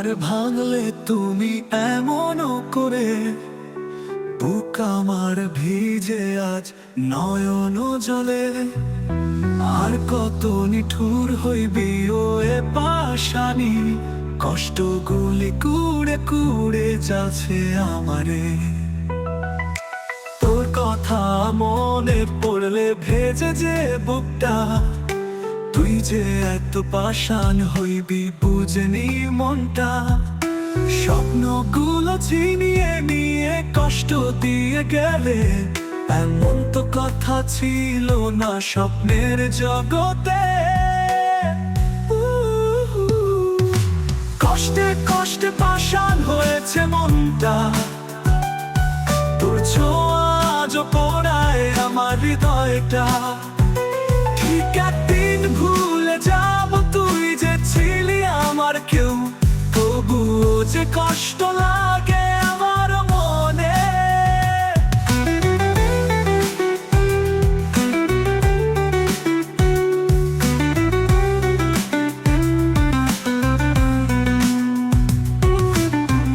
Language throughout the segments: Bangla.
আমার ভাঙলে তুমি এমনও করে, বুক আমার ভিজে আজ নয়ন জলে। আর কত নিঠুর হইবি ও এ পাশানি, কষ্টগুলি কুড়ে কুড়ে যাচ্ছে আমারে। তোর কথা মনে পড়লে ভেজে যে বুকটা, তুই যে এত পাষাণ হইবি বুঝেনি মনটা। স্বপ্নগুলো ছিনিয়ে নিয়ে কষ্ট দিয়ে গেলে, এমন তো কথা ছিল না স্বপ্নের জগতে। কষ্টে কষ্টে পাষাণ হয়েছে মনটা, তোর ছোঁয়া আজও পোড়ায় আমার হৃদয়টা। ঠিক একদিন ভুলে যাব তুই যে ছিলি আমার কেউ, তবুও যে কষ্ট লাগে আমার মনে।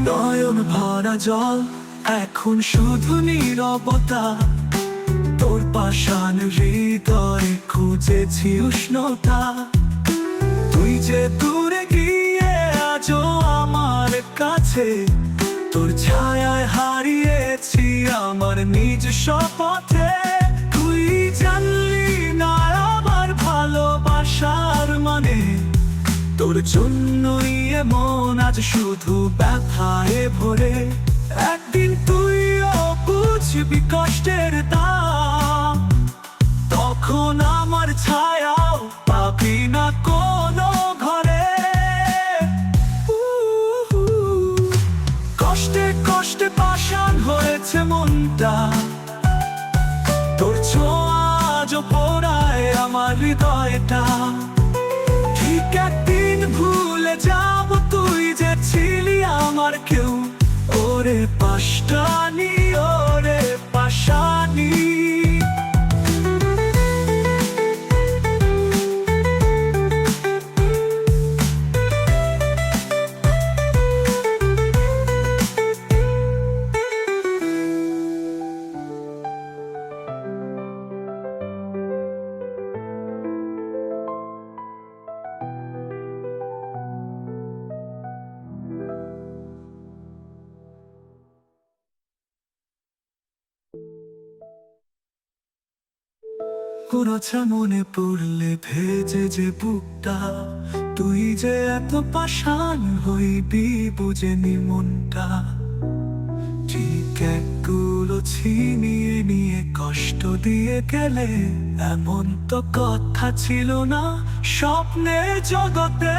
নয়ন ভরা জল, এখন শুধু নীরবতা। তোর পাষাণ হৃদয়ে খুঁজেছি উষ্ণতা, তুই যে দূরে গিয়ে আজও আমার কাছে। তোর ছায়ায় হারিয়েছি আমার নিজ শপথে। তুই জানলি না আমার ভালোবাসার মানে, তোর জন্যই এমন আজ শুধু ব্যথায় ভরে। একদিন তুইও বুঝবি কষ্টের দাম, তখন আমার ছায়াও পাবি না কোনো ঘরে। কষ্টে কষ্টে পাষাণ হয়েছে মনটা, তোর ছোঁয়া আজও পোড়ায় আমার হৃদয়টা। ঠিক একদিন ভুলে যাব তুই যে ছিলি আমার কেউ, ওরে পাষাণী ওরে পাষাণী। পুরোটা মনে পড়লে ভেজে যে বুকটা, তুই যে এত পাষাণ হইবি বুঝেনি মনটা। ঠিক একগুলো ছিনিয়ে নিয়ে কষ্ট দিয়ে গেলে, এমন তো কথা ছিল না স্বপ্নের জগতে।